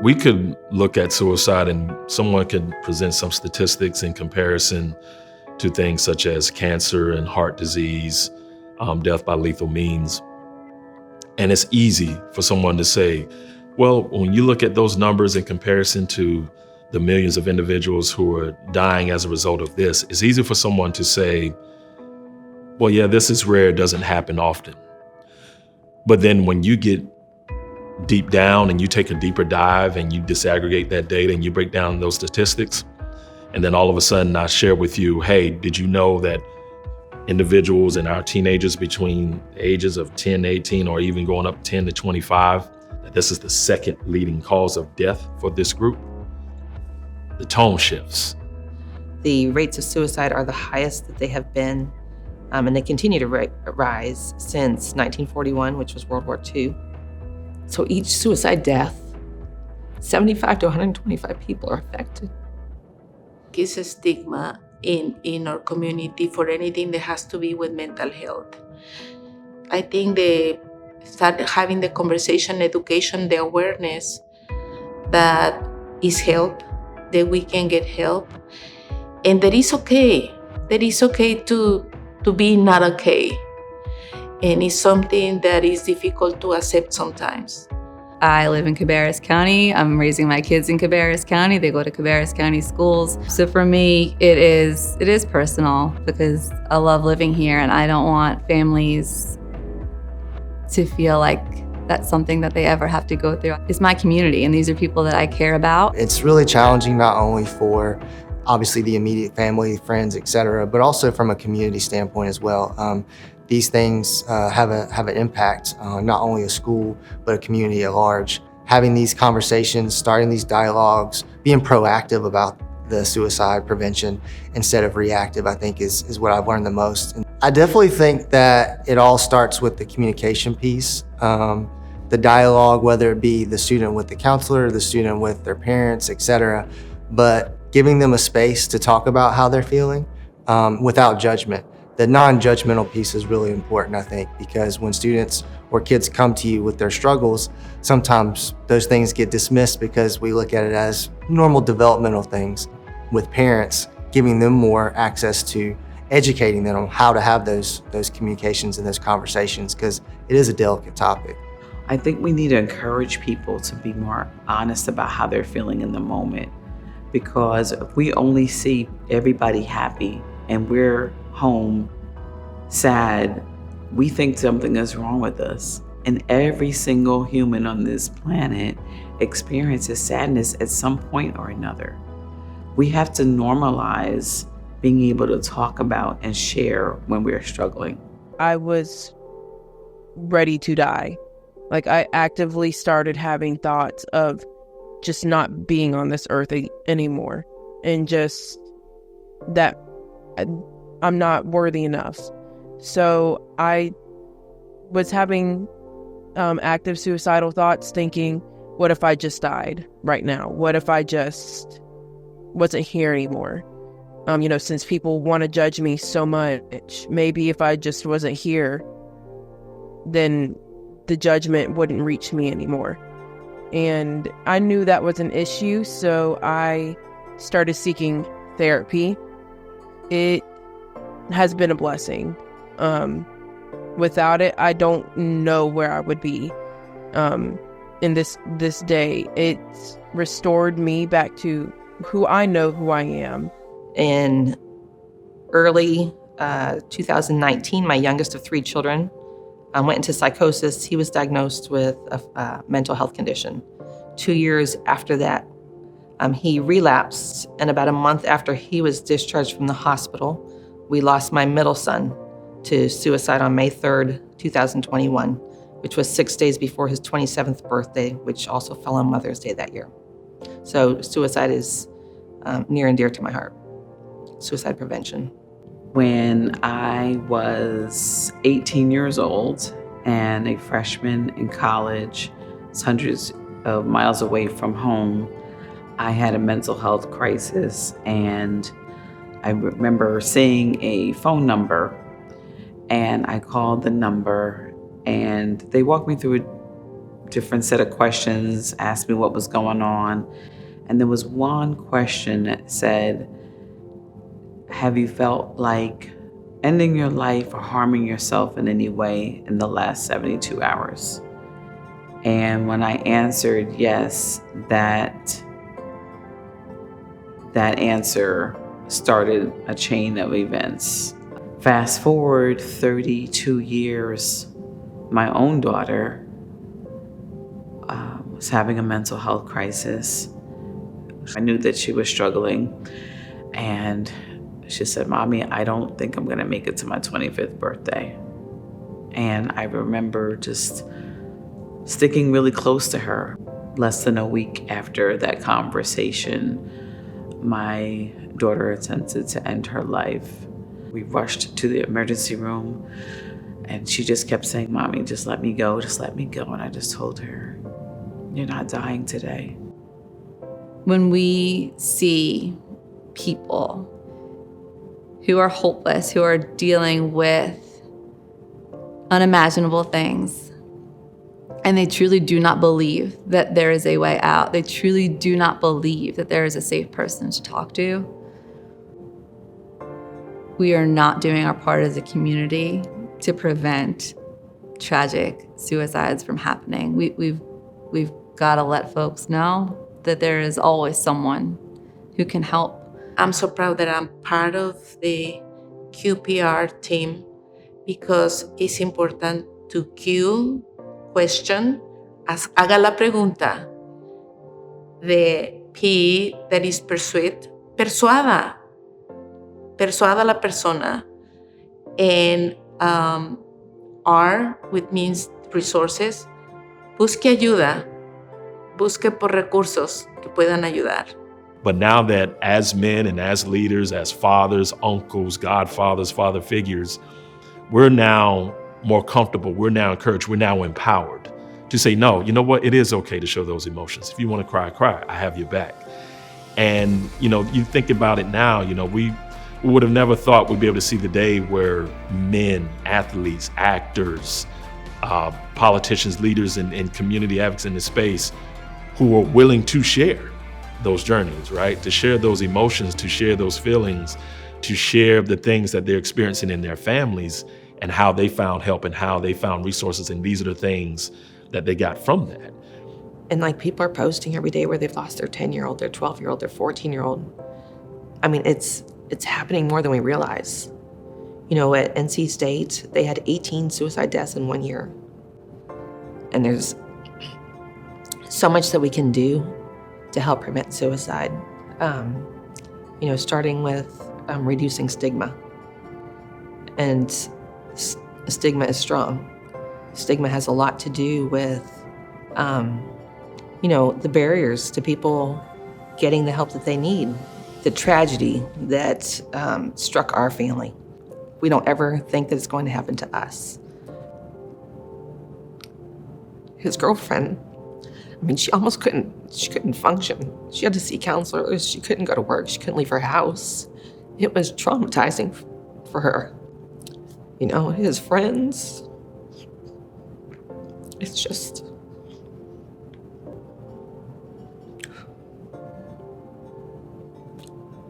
We could look at suicide and someone could present some statistics in comparison to things such as cancer and heart disease, death by lethal means. And it's easy for someone to say, well, when you look at those numbers in comparison to the millions of individuals who are dying as a result of this, it's easy for someone to say, well, yeah, this is rare, it doesn't happen often. But then when you get deep down and you take a deeper dive and you disaggregate that data and you break down those statistics, and then all of a sudden I share with you, hey, did you know that individuals and our teenagers between the ages of 10 to 18 or even going up 10 to 25, that this is the second leading cause of death for this group? The tone shifts. The rates of suicide are the highest that they have been, and they continue to rise since 1941, which was World War II. So each suicide death, 75 to 125 people are affected. It's a stigma in our community for anything that has to be with mental health. I think they start having the conversation, education, the awareness that is help, that we can get help, and that is okay. That it's okay to be not okay. And it's something that is difficult to accept sometimes. I live in Cabarrus County. I'm raising my kids in Cabarrus County. They go to Cabarrus County schools. So for me, it is personal because I love living here and I don't want families to feel like that's something that they ever have to go through. It's my community and these are people that I care about. It's really challenging not only for obviously the immediate family, friends, etc., but also from a community standpoint as well. These things have an impact on not only a school, but a community at large. Having these conversations, starting these dialogues, being proactive about the suicide prevention instead of reactive, I think is what I've learned the most. And I definitely think that it all starts with the communication piece. The dialogue, whether it be the student with the counselor, the student with their parents, etc., but giving them a space to talk about how they're feeling without judgment. The non-judgmental piece is really important, I think, because when students or kids come to you with their struggles, sometimes those things get dismissed because we look at it as normal developmental things. With parents, giving them more access to educating them on how to have those communications and those conversations, because it is a delicate topic. I think we need to encourage people to be more honest about how they're feeling in the moment, because if we only see everybody happy and we're home sad, we think something is wrong with us. And every single human on this planet experiences sadness at some point or another. We have to normalize being able to talk about and share when we're struggling. I was ready to die. Like, I actively started having thoughts of just not being on this earth anymore, and just that I'm not worthy enough. So I was having active suicidal thoughts, thinking, what if I just died right now? What if I just wasn't here anymore? Since people want to judge me so much, maybe if I just wasn't here, then the judgment wouldn't reach me anymore. And I knew that was an issue, so I started seeking therapy. It has been a blessing. Without it, I don't know where I would be in this day. It's restored me back to who I am. In early 2019, my youngest of 3 children went into psychosis. He was diagnosed with a mental health condition. 2 years after that, he relapsed, and about a month after he was discharged from the hospital, we lost my middle son to suicide on May 3rd, 2021, which was 6 days before his 27th birthday, which also fell on Mother's Day that year. So suicide is near and dear to my heart. Suicide prevention. When I was 18 years old and a freshman in college, hundreds of miles away from home, I had a mental health crisis, and I remember seeing a phone number, and I called the number, and they walked me through different set of questions, asked me what was going on. And there was one question that said, have you felt like ending your life or harming yourself in any way in the last 72 hours? And when I answered yes, that answer started a chain of events. Fast forward 32 years, my own daughter was having a mental health crisis. I knew that she was struggling, and she said, "Mommy, I don't think I'm gonna make it to my 25th birthday." And I remember just sticking really close to her. Less than a week after that conversation, my daughter attempted to end her life. We rushed to the emergency room, and she just kept saying, "Mommy, just let me go, just let me go." And I just told her, "You're not dying today." When we see people who are hopeless, who are dealing with unimaginable things, and they truly do not believe that there is a way out, they truly do not believe that there is a safe person to talk to, we are not doing our part as a community to prevent tragic suicides from happening. We've got to let folks know that there is always someone who can help. I'm so proud that I'm part of the QPR team, because it's important to Q, question, haga la pregunta. The P, that is persuade, persuada a la persona. And R, which means resources, busque ayuda, busque por recursos que puedan ayudar. But now that as men and as leaders, as fathers, uncles, godfathers, father figures, we're now more comfortable, we're now encouraged, we're now empowered to say, no, you know what, it is okay to show those emotions. If you want to cry, cry, I have your back. And, you think about it now, we would have never thought we'd be able to see the day where men, athletes, actors, politicians, leaders, and community advocates in this space who are willing to share those journeys, right? To share those emotions, to share those feelings, to share the things that they're experiencing in their families and how they found help and how they found resources. And these are the things that they got from that. And people are posting every day where they've lost their 10-year-old, their 12-year-old, their 14-year-old. I mean, it's happening more than we realize. At NC State, they had 18 suicide deaths in 1 year. And there's so much that we can do to help prevent suicide. Starting with reducing stigma. And stigma is strong. Stigma has a lot to do with, the barriers to people getting the help that they need. The tragedy that struck our family. We don't ever think that it's going to happen to us. His girlfriend, she almost couldn't function. She had to see counselors. She couldn't go to work. She couldn't leave her house. It was traumatizing for her. His friends, it's just,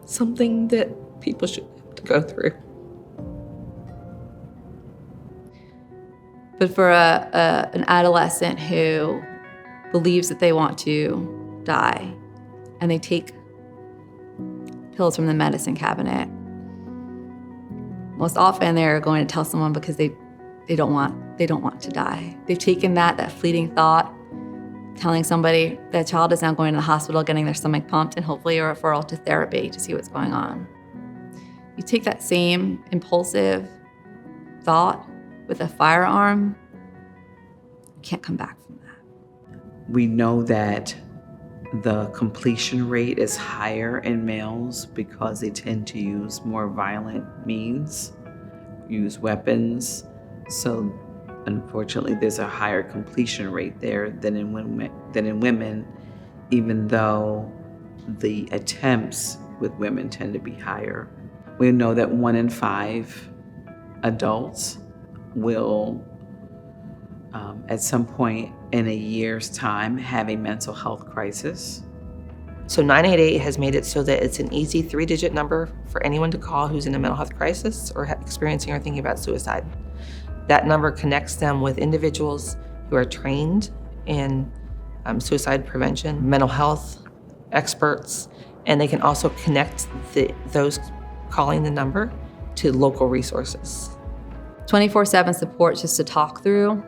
something that people should have to go through. But for an adolescent who believes that they want to die and they take pills from the medicine cabinet, most often they're going to tell someone because they don't want to die. They've taken that fleeting thought, telling somebody their child is now going to the hospital, getting their stomach pumped, and hopefully a referral to therapy to see what's going on. You take that same impulsive thought with a firearm, you can't come back from that. We know that the completion rate is higher in males because they tend to use more violent means, use weapons. So unfortunately, there's a higher completion rate there than in women, even though the attempts with women tend to be higher. We know that 1 in 5 adults will, at some point in a year's time have a mental health crisis. So 988 has made it so that it's an easy 3-digit number for anyone to call who's in a mental health crisis or experiencing or thinking about suicide. That number connects them with individuals who are trained in suicide prevention, mental health experts, and they can also connect those calling the number to local resources. 24/7 support just to talk through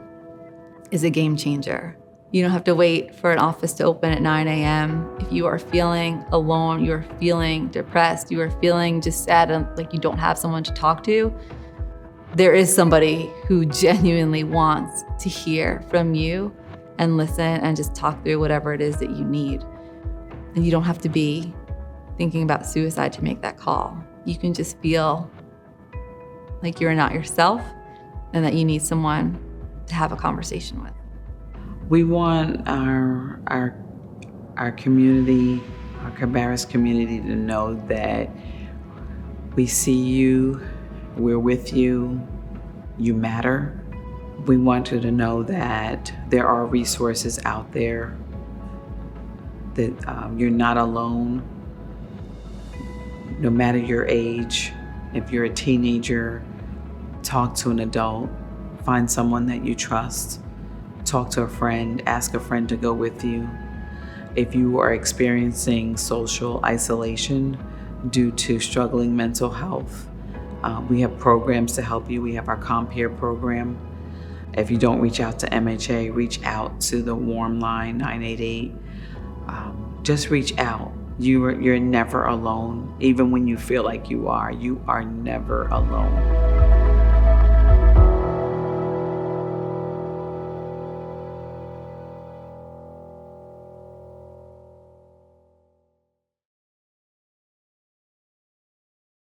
is a game changer. You don't have to wait for an office to open at 9 a.m. If you are feeling alone, you're feeling depressed, you are feeling just sad and like you don't have someone to talk to, there is somebody who genuinely wants to hear from you and listen and just talk through whatever it is that you need. And you don't have to be thinking about suicide to make that call. You can just feel like you're not yourself and that you need someone to have a conversation with. We want our community, our Cabarrus community, to know that we see you, we're with you, you matter. We want you to know that there are resources out there, that you're not alone, no matter your age. If you're a teenager, talk to an adult, find someone that you trust. Talk to a friend, ask a friend to go with you. If you are experiencing social isolation due to struggling mental health, we have programs to help you. We have our Compare program. If you don't reach out to MHA, reach out to the warm line 988. Just reach out. You're never alone. Even when you feel like you are never alone.